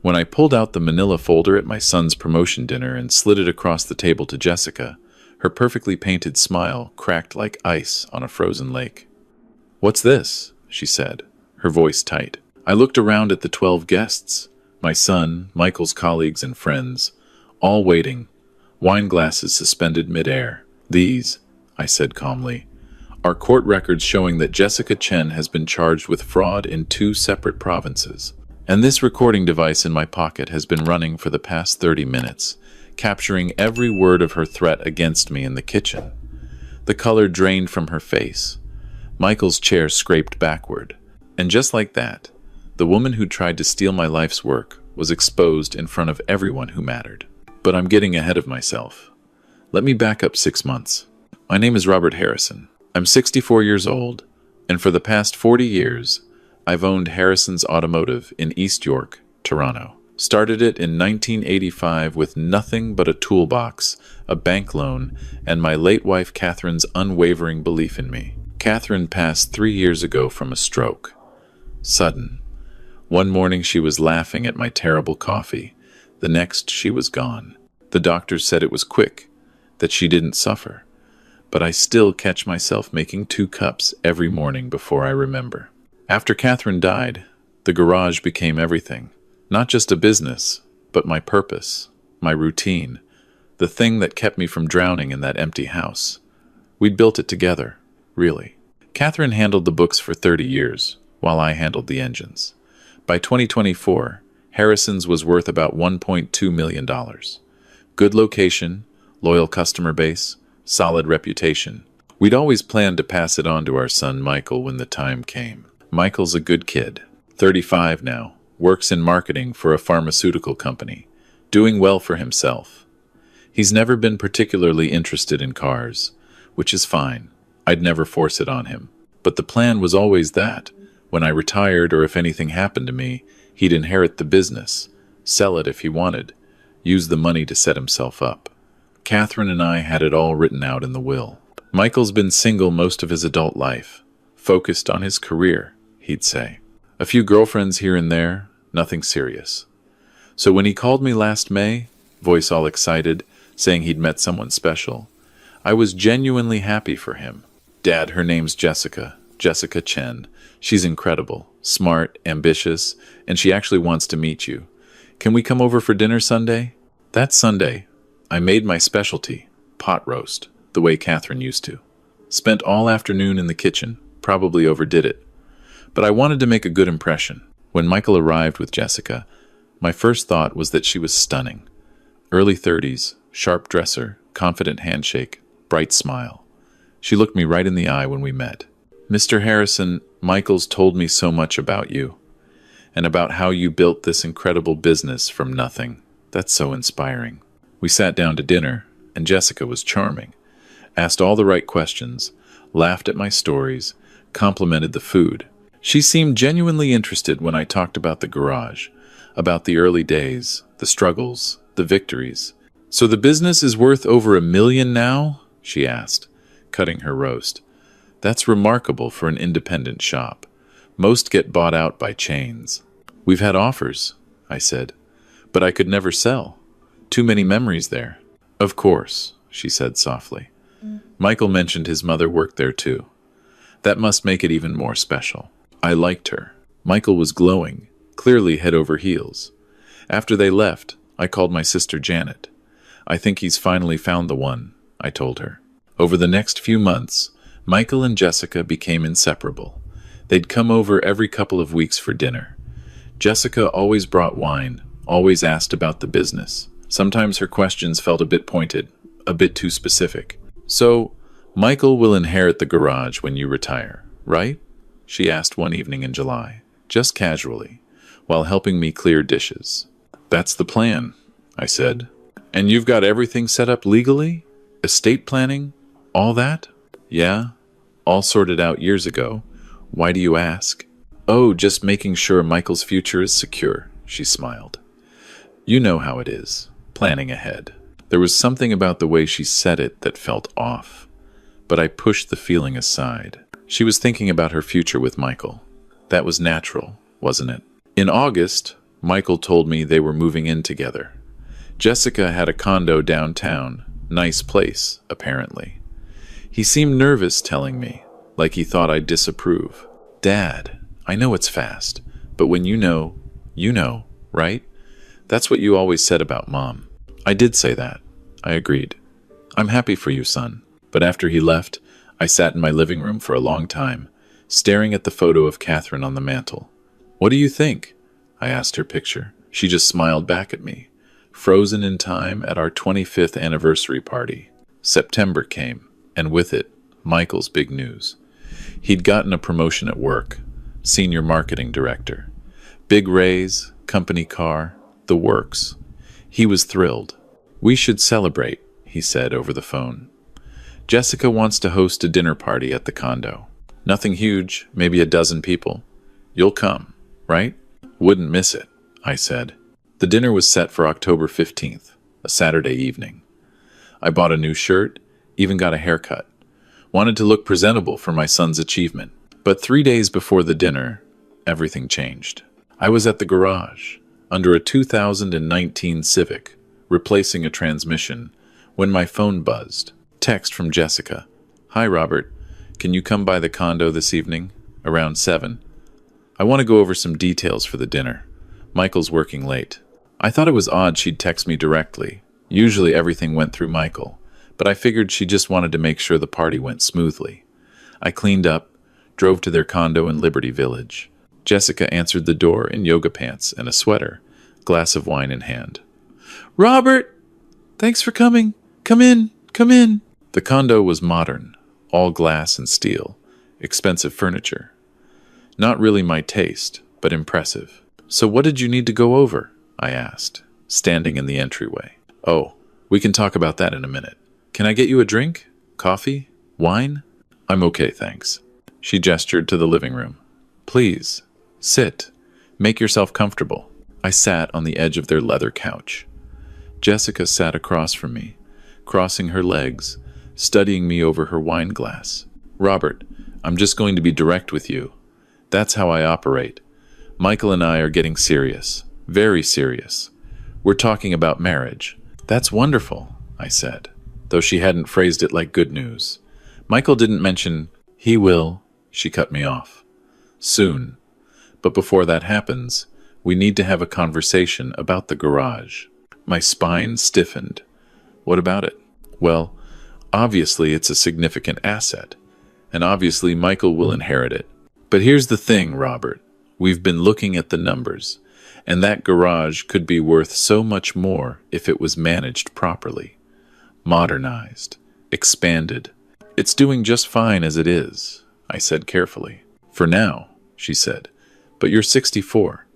When I pulled out the manila folder at my son's promotion dinner and slid it across the table to Jessica, her perfectly painted smile cracked like ice on a frozen lake. "What's this?" she said, her voice tight. I looked around at the 12 guests, my son, Michael's colleagues and friends, all waiting, wine glasses suspended midair. "These," I said calmly, "are court records showing that Jessica Chen has been charged with fraud in 2 separate provinces. And this recording device in my pocket has been running for the past 30 minutes, capturing every word of her threat against me in the kitchen." The color drained from her face. Michael's chair scraped backward. And just like that, the woman who tried to steal my life's work was exposed in front of everyone who mattered. But I'm getting ahead of myself. Let me back up 6 months. My name is Robert Harrison. I'm 64 years old, and for the past 40 years, I've owned Harrison's Automotive in East York, Toronto. Started it in 1985 with nothing but a toolbox, a bank loan, and my late wife Catherine's unwavering belief in me. Catherine passed 3 years ago from a stroke. Sudden. One morning she was laughing at my terrible coffee. The next she was gone. The doctors said it was quick, that she didn't suffer. But I still catch myself making 2 cups every morning before I remember. After Catherine died, the garage became everything. Not just a business, but my purpose, my routine, the thing that kept me from drowning in that empty house. We'd built it together, really. Catherine handled the books for 30 years, while I handled the engines. By 2024, Harrison's was worth about $1.2 million. Good location, loyal customer base, solid reputation. We'd always planned to pass it on to our son Michael when the time came. Michael's a good kid, 35 now, works in marketing for a pharmaceutical company, doing well for himself. He's never been particularly interested in cars, which is fine. I'd never force it on him. But the plan was always that, when I retired or if anything happened to me, he'd inherit the business, sell it if he wanted, use the money to set himself up. Catherine and I had it all written out in the will. Michael's been single most of his adult life, focused on his career, he'd say. A few girlfriends here and there, nothing serious. So when he called me last May, voice all excited, saying he'd met someone special, I was genuinely happy for him. "Dad, her name's Jessica Chen. She's incredible, smart, ambitious, and she actually wants to meet you. Can we come over for dinner Sunday?" That Sunday, I made my specialty, pot roast, the way Catherine used to. Spent all afternoon in the kitchen, probably overdid it. But I wanted to make a good impression. When Michael arrived with Jessica, my first thought was that she was stunning. Early 30s, sharp dresser, confident handshake, bright smile. She looked me right in the eye when we met. "Mr. Harrison, Michael's told me so much about you, and about how you built this incredible business from nothing. That's so inspiring." We sat down to dinner, and Jessica was charming. Asked all the right questions, laughed at my stories, complimented the food. She seemed genuinely interested when I talked about the garage, about the early days, the struggles, the victories. "So the business is worth over $1 million now?" she asked, cutting her roast. "That's remarkable for an independent shop. Most get bought out by chains." "We've had offers," I said, "but I could never sell. Too many memories there." "Of course," she said softly. "Michael mentioned his mother worked there too. That must make it even more special." I liked her. Michael was glowing, clearly head over heels. After they left, I called my sister Janet. "I think he's finally found the one," I told her. Over the next few months, Michael and Jessica became inseparable. They'd come over every couple of weeks for dinner. Jessica always brought wine, always asked about the business. Sometimes her questions felt a bit pointed, a bit too specific. "So, Michael will inherit the garage when you retire, right?" she asked one evening in July, just casually, while helping me clear dishes. "That's the plan," I said. "And you've got everything set up legally? Estate planning? All that?" "Yeah, all sorted out years ago. Why do you ask?" "Oh, just making sure Michael's future is secure," she smiled. "You know how it is, planning ahead." There was something about the way she said it that felt off, but I pushed the feeling aside. She was thinking about her future with Michael. That was natural, wasn't it? In August, Michael told me they were moving in together. Jessica had a condo downtown. Nice place, apparently. He seemed nervous telling me, like he thought I'd disapprove. Dad, I know it's fast, but when you know, right? That's what you always said about Mom. I did say that. I agreed. I'm happy for you, son. But after he left, I sat in my living room for a long time, staring at the photo of Catherine on the mantel. What do you think? I asked her picture. She just smiled back at me, frozen in time at our 25th anniversary party. September came, and with it, Michael's big news. He'd gotten a promotion at work, senior marketing director. Big raise, company car, the works. He was thrilled. We should celebrate, he said over the phone. Jessica wants to host a dinner party at the condo. Nothing huge, maybe a dozen people. You'll come, right? Wouldn't miss it, I said. The dinner was set for October 15th, a Saturday evening. I bought a new shirt, even got a haircut. Wanted to look presentable for my son's achievement. But 3 days before the dinner, everything changed. I was at the garage, under a 2019 Civic, replacing a transmission, when my phone buzzed. Text from Jessica. Hi, Robert. Can you come by the condo this evening, around 7? I want to go over some details for the dinner. Michael's working late. I thought it was odd she'd text me directly. Usually everything went through Michael, but I figured she just wanted to make sure the party went smoothly. I cleaned up, drove to their condo in Liberty Village. Jessica answered the door in yoga pants and a sweater, glass of wine in hand. Robert! Thanks for coming. Come in, come in. The condo was modern, all glass and steel, expensive furniture. Not really my taste, but impressive. So what did you need to go over? I asked, standing in the entryway. Oh, we can talk about that in a minute. Can I get you a drink? Coffee? Wine? I'm okay, thanks. She gestured to the living room. Please, sit. Make yourself comfortable. I sat on the edge of their leather couch. Jessica sat across from me, crossing her legs, studying me over her wine glass. Robert, I'm just going to be direct with you. That's how I operate. Michael and I are getting serious. Very serious. We're talking about marriage. That's wonderful, I said, though she hadn't phrased it like good news. Michael didn't mention, he will. She cut me off. Soon. But before that happens, we need to have a conversation about the garage. My spine stiffened. What about it? Well, obviously it's a significant asset, and obviously Michael will inherit it. But here's the thing, Robert. We've been looking at the numbers, and that garage could be worth so much more if it was managed properly. Modernized. Expanded. It's doing just fine as it is, I said carefully. For now, she said. But you're 64.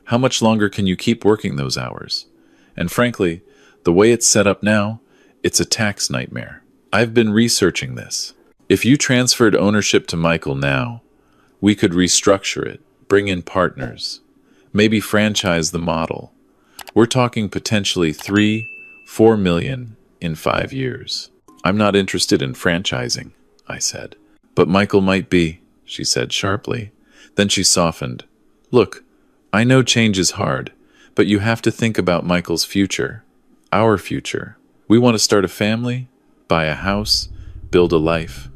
How much longer can you keep working those hours? And frankly, the way it's set up now, it's a tax nightmare. I've been researching this. If you transferred ownership to Michael now, we could restructure it, bring in partners, maybe franchise the model. We're talking potentially 3-4 million in 5 years. I'm not interested in franchising, I said. But Michael might be, she said sharply. Then she softened. Look, I know change is hard, but you have to think about Michael's future, our future. We want to start a family, buy a house, build a life.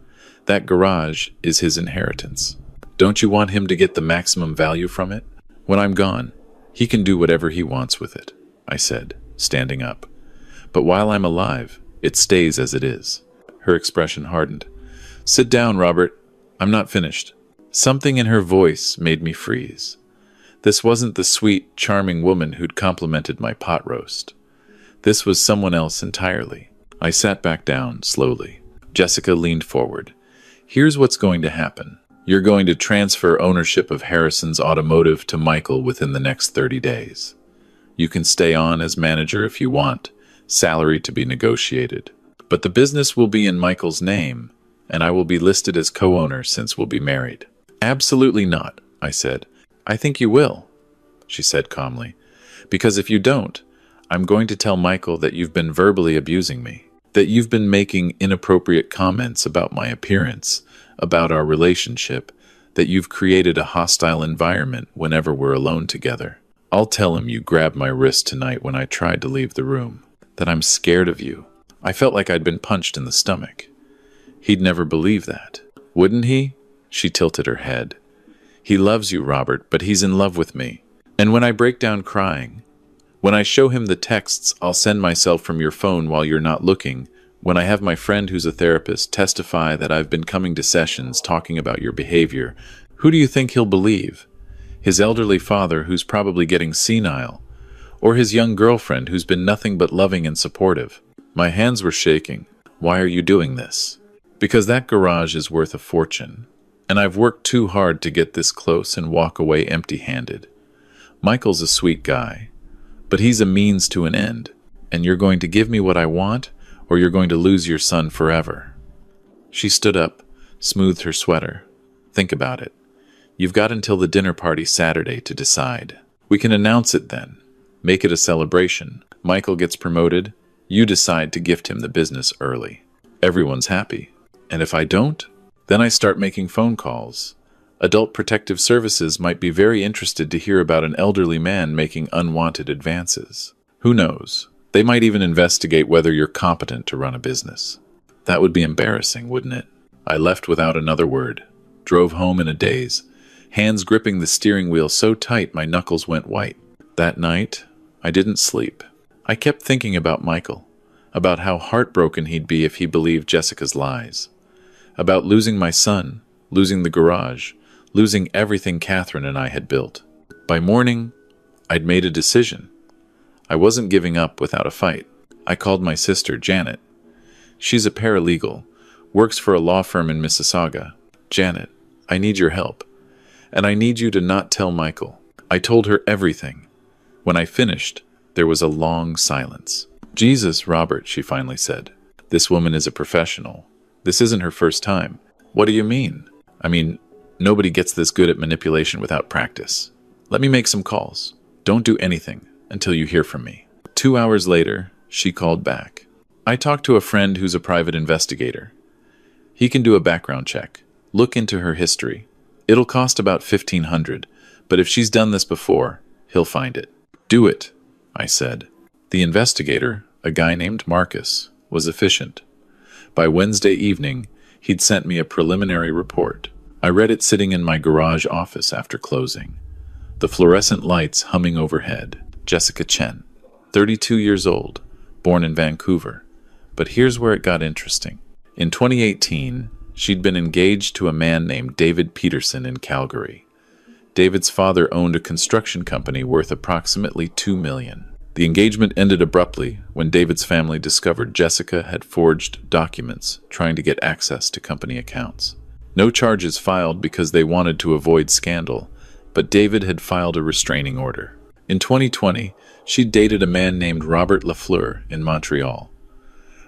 That garage is his inheritance. Don't you want him to get the maximum value from it? When I'm gone, he can do whatever he wants with it, I said, standing up. But while I'm alive, it stays as it is. Her expression hardened. Sit down, Robert. I'm not finished. Something in her voice made me freeze. This wasn't the sweet, charming woman who'd complimented my pot roast. This was someone else entirely. I sat back down, slowly. Jessica leaned forward. Here's what's going to happen. You're going to transfer ownership of Harrison's automotive to Michael within the next 30 days. You can stay on as manager if you want, salary to be negotiated. But the business will be in Michael's name, and I will be listed as co-owner since we'll be married. Absolutely not, I said. I think you will, she said calmly. Because if you don't, I'm going to tell Michael that you've been verbally abusing me, that you've been making inappropriate comments about my appearance, about our relationship, that you've created a hostile environment whenever we're alone together. I'll tell him you grabbed my wrist tonight when I tried to leave the room, that I'm scared of you. I felt like I'd been punched in the stomach. He'd never believe that. Wouldn't he? She tilted her head. He loves you, Robert, but he's in love with me. And when I break down crying, when I show him the texts I'll send myself from your phone while you're not looking, when I have my friend who's a therapist testify that I've been coming to sessions talking about your behavior, who do you think he'll believe? His elderly father, who's probably getting senile, or his young girlfriend who's been nothing but loving and supportive? My hands were shaking. Why are you doing this? Because that garage is worth a fortune, and I've worked too hard to get this close and walk away empty-handed. Michael's a sweet guy, but he's a means to an end, and you're going to give me what I want, or you're going to lose your son forever. She stood up, smoothed her sweater. Think about it. You've got until the dinner party Saturday to decide. We can announce it then. Make it a celebration. Michael gets promoted. You decide to gift him the business early. Everyone's happy. And if I don't, then I start making phone calls. Adult Protective Services might be very interested to hear about an elderly man making unwanted advances. Who knows? They might even investigate whether you're competent to run a business. That would be embarrassing, wouldn't it? I left without another word. Drove home in a daze, hands gripping the steering wheel so tight my knuckles went white. That night, I didn't sleep. I kept thinking about Michael, about how heartbroken he'd be if he believed Jessica's lies, about losing my son, losing the garage, losing everything Catherine and I had built. By morning, I'd made a decision. I wasn't giving up without a fight. I called my sister, Janet. She's a paralegal, works for a law firm in Mississauga. Janet, I need your help, and I need you to not tell Michael. I told her everything. When I finished, there was a long silence. Jesus, Robert, she finally said. This woman is a professional. This isn't her first time. What do you mean? I mean, nobody gets this good at manipulation without practice. Let me make some calls. Don't do anything until you hear from me. 2 hours later, she called back. I talked to a friend who's a private investigator. He can do a background check. Look into her history. It'll cost about $1,500, but if she's done this before, he'll find it. Do it, I said. The investigator, a guy named Marcus, was efficient. By Wednesday evening, he'd sent me a preliminary report. I read it sitting in my garage office after closing. The fluorescent lights humming overhead. Jessica Chen, 32 years old, born in Vancouver. But here's where it got interesting. In 2018, she'd been engaged to a man named David Peterson in Calgary. David's father owned a construction company worth approximately $2 million. The engagement ended abruptly when David's family discovered Jessica had forged documents trying to get access to company accounts. No charges filed because they wanted to avoid scandal, but David had filed a restraining order. In 2020, she dated a man named Robert Lafleur in Montreal.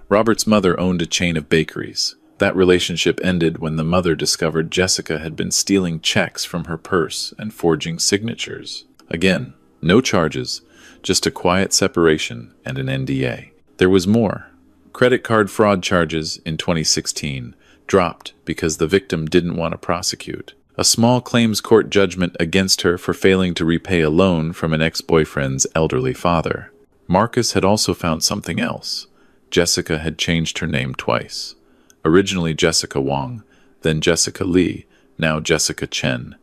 Robert's mother owned a chain of bakeries. That relationship ended when the mother discovered Jessica had been stealing checks from her purse and forging signatures. Again, no charges, just a quiet separation and an NDA. There was more. Credit card fraud charges in 2016 dropped because the victim didn't want to prosecute. A small claims court judgment against her for failing to repay a loan from an ex-boyfriend's elderly father. Marcus had also found something else. Jessica had changed her name twice. Originally Jessica Wong, then Jessica Lee, now Jessica Chen.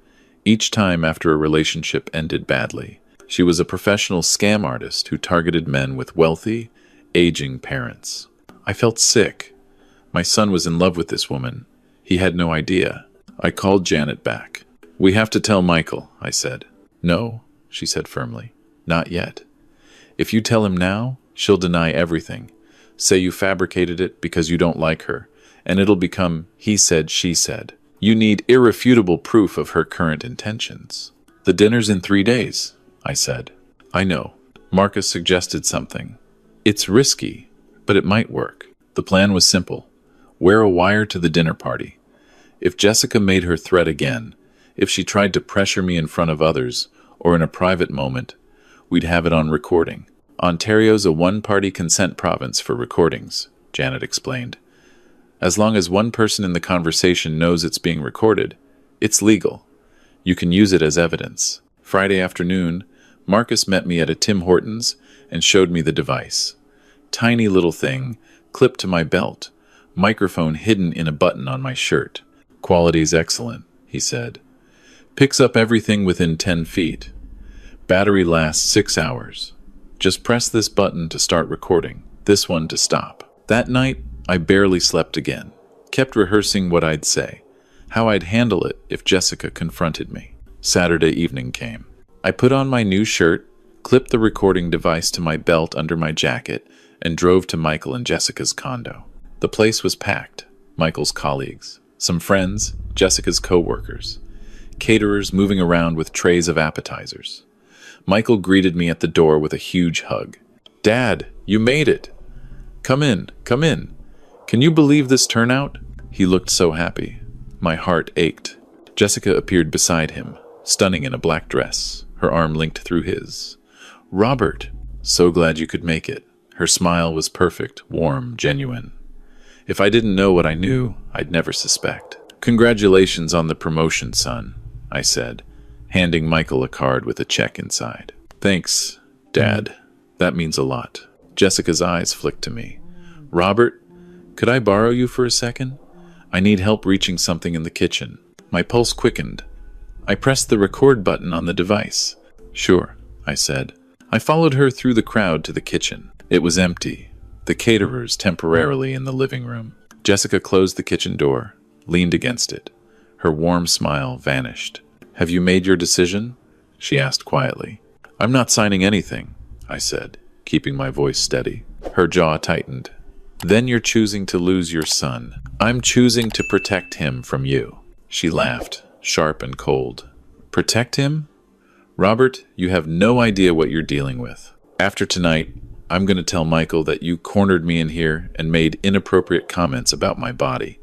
Each time after a relationship ended badly. She was a professional scam artist who targeted men with wealthy, aging parents. I felt sick. My son was in love with this woman. He had no idea. I called Janet back. We have to tell Michael, I said. No, she said firmly. Not yet. If you tell him now, she'll deny everything. Say you fabricated it because you don't like her, and it'll become he said, she said. You need irrefutable proof of her current intentions. The dinner's in 3 days, I said. I know. Marcus suggested something. It's risky, but it might work. The plan was simple. Wear a wire to the dinner party. If Jessica made her threat again, if she tried to pressure me in front of others, or in a private moment, we'd have it on recording. Ontario's a one-party consent province for recordings, Janet explained. As long as one person in the conversation knows it's being recorded, it's legal. You can use it as evidence. Friday afternoon, Marcus met me at a Tim Hortons and showed me the device. Tiny little thing, clipped to my belt, microphone hidden in a button on my shirt. Quality's excellent, he said. Picks up everything within 10 feet. Battery lasts 6 hours. Just press this button to start recording, this one to stop. That night, I barely slept again. Kept rehearsing what I'd say, how I'd handle it if Jessica confronted me. Saturday evening came. I put on my new shirt, clipped the recording device to my belt under my jacket, and drove to Michael and Jessica's condo. The place was packed. Michael's colleagues, some friends, Jessica's co-workers, caterers moving around with trays of appetizers. Michael greeted me at the door with a huge hug. "Dad, you made it! Come in, come in. Can you believe this turnout?" He looked so happy. My heart ached. Jessica appeared beside him, stunning in a black dress, her arm linked through his. "Robert, so glad you could make it." Her smile was perfect, warm, genuine. If I didn't know what I knew, I'd never suspect. "Congratulations on the promotion, son," I said, handing Michael a card with a check inside. "Thanks, Dad. That means a lot." Jessica's eyes flicked to me. "Robert, could I borrow you for a second? I need help reaching something in the kitchen." My pulse quickened. I pressed the record button on the device. "Sure," I said. I followed her through the crowd to the kitchen. It was empty, the caterers temporarily in the living room. Jessica closed the kitchen door, leaned against it. Her warm smile vanished. "Have you made your decision?" she asked quietly. "I'm not signing anything," I said, keeping my voice steady. Her jaw tightened. "Then you're choosing to lose your son. I'm choosing to protect him from you." She laughed, sharp and cold. "Protect him? Robert, you have no idea what you're dealing with. After tonight, I'm going to tell Michael that you cornered me in here and made inappropriate comments about my body.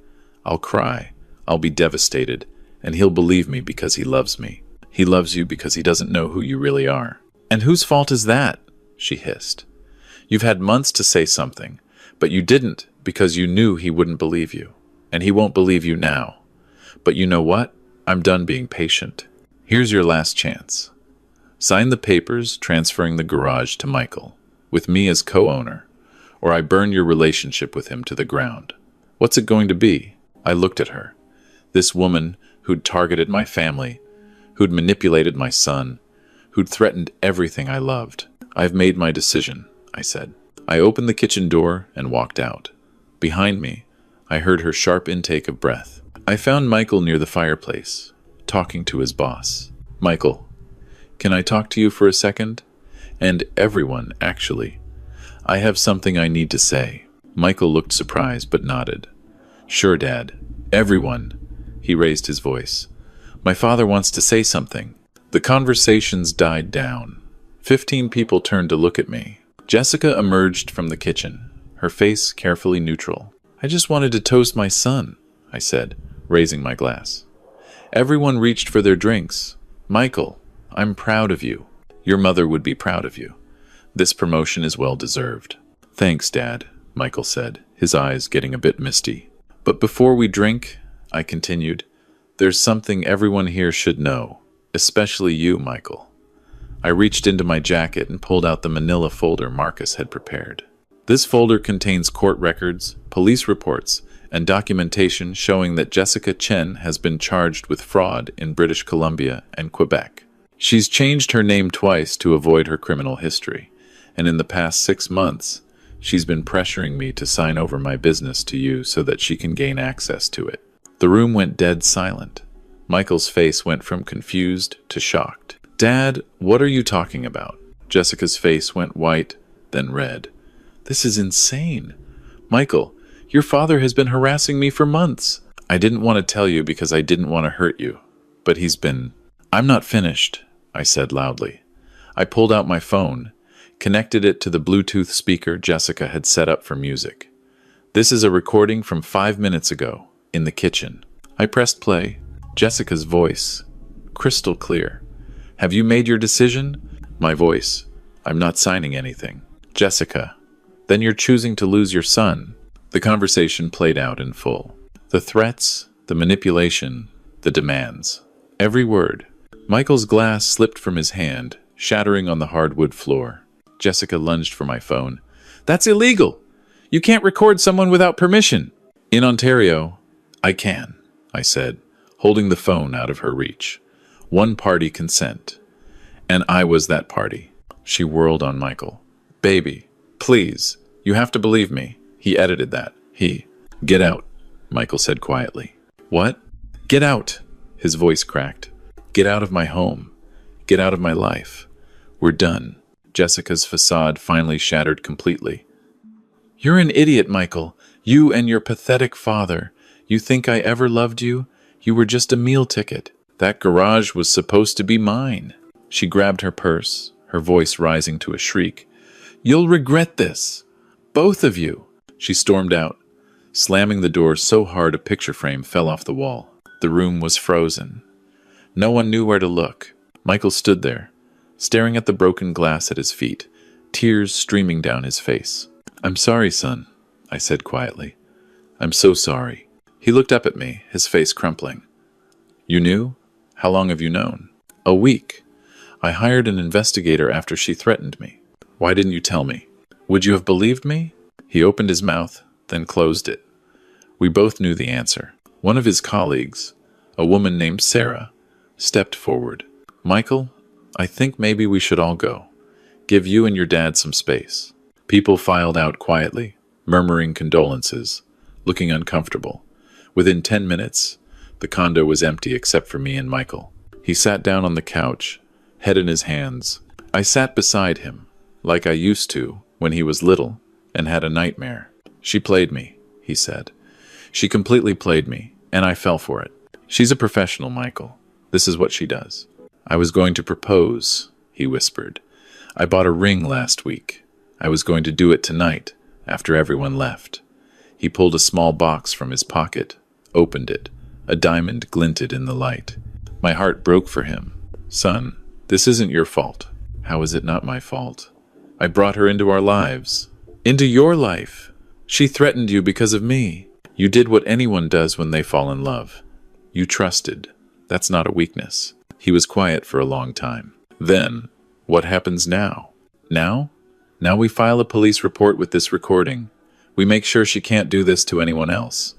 I'll cry. I'll be devastated. And he'll believe me because he loves me. He loves you because he doesn't know who you really are." "And whose fault is that?" she hissed. "You've had months to say something, but you didn't because you knew he wouldn't believe you. And he won't believe you now. But you know what? I'm done being patient. Here's your last chance. Sign the papers transferring the garage to Michael, with me as co-owner, or I burn your relationship with him to the ground. What's it going to be?" I looked at her. This woman who'd targeted my family, who'd manipulated my son, who'd threatened everything I loved. "I've made my decision," I said. I opened the kitchen door and walked out. Behind me, I heard her sharp intake of breath. I found Michael near the fireplace, talking to his boss. "Michael, can I talk to you for a second? And everyone, actually. I have something I need to say." Michael looked surprised but nodded. "Sure, Dad. Everyone." He raised his voice. "My father wants to say something." The conversations died down. 15 people turned to look at me. Jessica emerged from the kitchen, her face carefully neutral. "I just wanted to toast my son," I said, raising my glass. Everyone reached for their drinks. "Michael, I'm proud of you. Your mother would be proud of you. This promotion is well deserved." "Thanks, Dad," Michael said, his eyes getting a bit misty. "But before we drink," I continued, "there's something everyone here should know, especially you, Michael." I reached into my jacket and pulled out the manila folder Marcus had prepared. This folder contains court records, police reports, and documentation showing that Jessica Chen has been charged with fraud in British Columbia and Quebec. She's changed her name twice to avoid her criminal history, and in the past 6 months, she's been pressuring me to sign over my business to you so that she can gain access to it. The room went dead silent. Michael's face went from confused to shocked. "Dad, what are you talking about?" Jessica's face went white, then red. "This is insane. Michael, your father has been harassing me for months. I didn't want to tell you because I didn't want to hurt you, but he's been—" "I'm not finished," I said loudly. I pulled out my phone, connected it to the Bluetooth speaker Jessica had set up for music. "This is a recording from 5 minutes ago, in the kitchen." I pressed play. Jessica's voice, crystal clear. "Have you made your decision?" My voice, "I'm not signing anything." "Jessica, then you're choosing to lose your son." The conversation played out in full. The threats, the manipulation, the demands. Every word. Michael's glass slipped from his hand, shattering on the hardwood floor. Jessica lunged for my phone. "That's illegal! You can't record someone without permission!" "In Ontario, I can," I said, holding the phone out of her reach. "One-party consent. And I was that party." She whirled on Michael. "Baby, please, you have to believe me." He edited that. "Get out," Michael said quietly. "What?" "Get out," his voice cracked. "Get out of my home. Get out of my life. We're done." Jessica's facade finally shattered completely. "You're an idiot, Michael. You and your pathetic father. You think I ever loved you? You were just a meal ticket. That garage was supposed to be mine." She grabbed her purse, her voice rising to a shriek. "You'll regret this. Both of you." She stormed out, slamming the door so hard a picture frame fell off the wall. The room was frozen. No one knew where to look. Michael stood there, staring at the broken glass at his feet, tears streaming down his face. "I'm sorry, son," I said quietly. "I'm so sorry." He looked up at me, his face crumpling. "You knew? How long have you known?" "A week. I hired an investigator after she threatened me." "Why didn't you tell me? Would you have believed me?" He opened his mouth, then closed it. We both knew the answer. One of his colleagues, a woman named Sarah, stepped forward. "Michael, I think maybe we should all go. Give you and your dad some space." People filed out quietly, murmuring condolences, looking uncomfortable. Within 10 minutes, the condo was empty except for me and Michael. He sat down on the couch, head in his hands. I sat beside him, like I used to when he was little and had a nightmare. "She played me," he said. "She completely played me, and I fell for it. She's a professional, Michael. This is what she does." "I was going to propose," he whispered. "I bought a ring last week. I was going to do it tonight, after everyone left." He pulled a small box from his pocket, opened it. A diamond glinted in the light. My heart broke for him. "Son, this isn't your fault." "How is it not my fault? I brought her into our lives." "Into your life? She threatened you because of me." "You did what anyone does when they fall in love. You trusted. That's not a weakness." He was quiet for a long time. "Then, what happens now?" "Now? Now we file a police report with this recording. We make sure she can't do this to anyone else.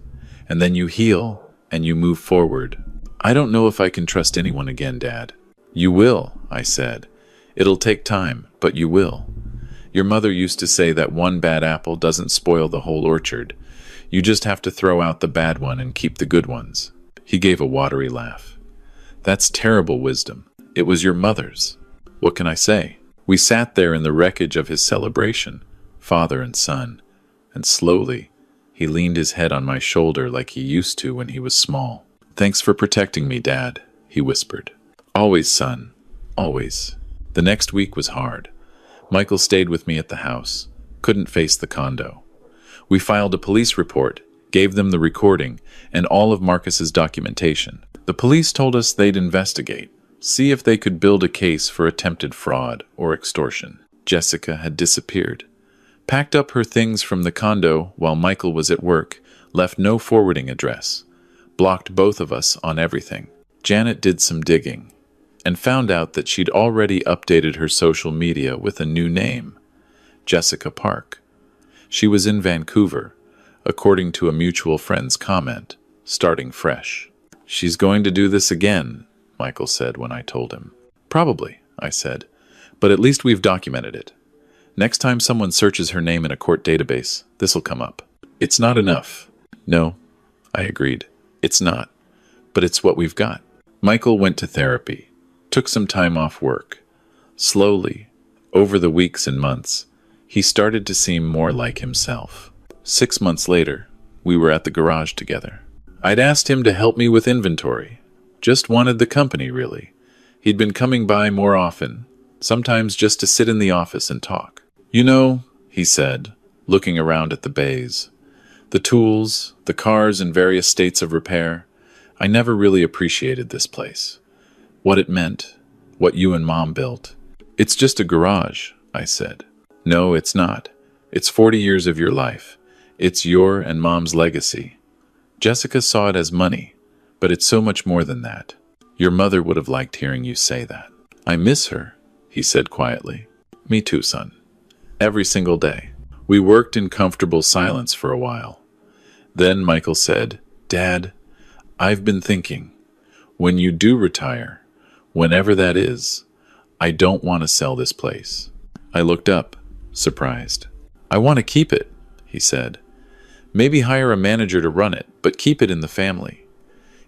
And then you heal, and you move forward." "I don't know if I can trust anyone again, Dad." "You will," I said. "It'll take time, but you will. Your mother used to say that one bad apple doesn't spoil the whole orchard. You just have to throw out the bad one and keep the good ones." He gave a watery laugh. "That's terrible wisdom. It was your mother's." "What can I say?" We sat there in the wreckage of his celebration, father and son, and slowly, he leaned his head on my shoulder like he used to when he was small. "Thanks for protecting me, Dad," he whispered. "Always, son. Always." The next week was hard. Michael stayed with me at the house, couldn't face the condo. We filed a police report, gave them the recording, and all of Marcus's documentation. The police told us they'd investigate, see if they could build a case for attempted fraud or extortion. Jessica had disappeared, packed up her things from the condo while Michael was at work, left no forwarding address, blocked both of us on everything. Janet did some digging and found out that she'd already updated her social media with a new name, Jessica Park. She was in Vancouver, according to a mutual friend's comment, starting fresh. "She's going to do this again," Michael said when I told him. "Probably," I said, "but at least we've documented it. Next time someone searches her name in a court database, this'll come up." "It's not enough." "No," I agreed. "It's not. But it's what we've got." Michael went to therapy, took some time off work. Slowly, over the weeks and months, he started to seem more like himself. 6 months later, we were at the garage together. I'd asked him to help me with inventory. Just wanted the company, really. He'd been coming by more often, sometimes just to sit in the office and talk. "You know," he said, looking around at the bays, "the tools, the cars in various states of repair, I never really appreciated this place. What it meant, what you and Mom built." "It's just a garage," I said. "No, it's not. It's 40 years of your life. It's your and Mom's legacy. Jessica saw it as money, but it's so much more than that. Your mother would have liked hearing you say that." "I miss her," he said quietly. Me too, son. Every single day. We worked in comfortable silence for a while. Then Michael said, Dad, I've been thinking, when you do retire, whenever that is, I don't want to sell this place. I looked up, surprised. I want to keep it, he said. Maybe hire a manager to run it, but keep it in the family.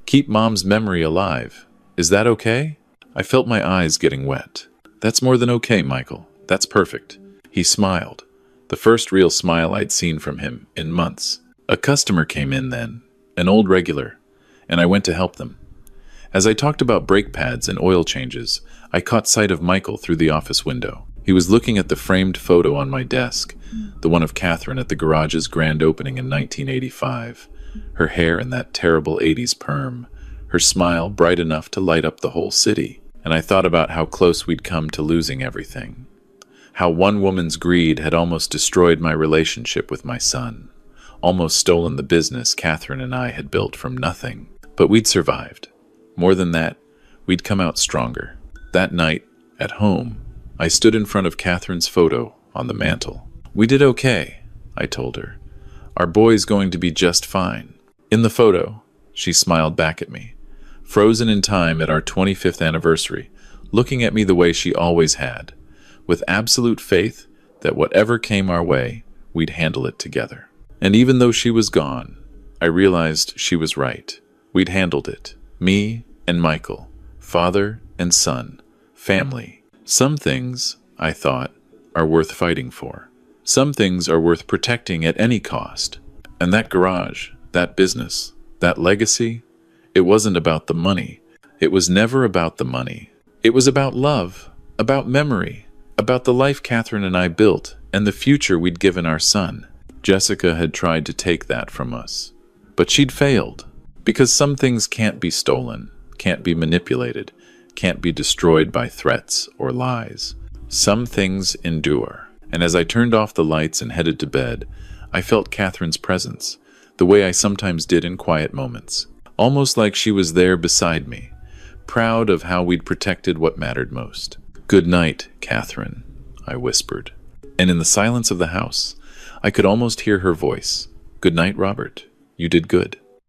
Keep Mom's memory alive. Is that okay? I felt my eyes getting wet. That's more than okay, Michael. That's perfect. He smiled, the first real smile I'd seen from him in months. A customer came in then, an old regular, and I went to help them. As I talked about brake pads and oil changes, I caught sight of Michael through the office window. He was looking at the framed photo on my desk, the one of Catherine at the garage's grand opening in 1985, her hair in that terrible 80s perm, her smile bright enough to light up the whole city. And I thought about how close we'd come to losing everything. How one woman's greed had almost destroyed my relationship with my son, almost stolen the business Catherine and I had built from nothing. But we'd survived. More than that, we'd come out stronger. That night, at home, I stood in front of Catherine's photo on the mantel. We did okay, I told her. Our boy's going to be just fine. In the photo, she smiled back at me, frozen in time at our 25th anniversary, looking at me the way she always had, with absolute faith that whatever came our way, we'd handle it together. And even though she was gone, I realized she was right. We'd handled it. Me and Michael, father and son, family. Some things, I thought, are worth fighting for. Some things are worth protecting at any cost. And that garage, that business, that legacy, it wasn't about the money. It was never about the money. It was about love, about memory, about the life Catherine and I built and the future we'd given our son. Jessica had tried to take that from us, but she'd failed. Because some things can't be stolen, can't be manipulated, can't be destroyed by threats or lies. Some things endure. And as I turned off the lights and headed to bed, I felt Catherine's presence, the way I sometimes did in quiet moments. Almost like she was there beside me, proud of how we'd protected what mattered most. Good night, Catherine, I whispered. And in the silence of the house, I could almost hear her voice. Good night, Robert. You did good.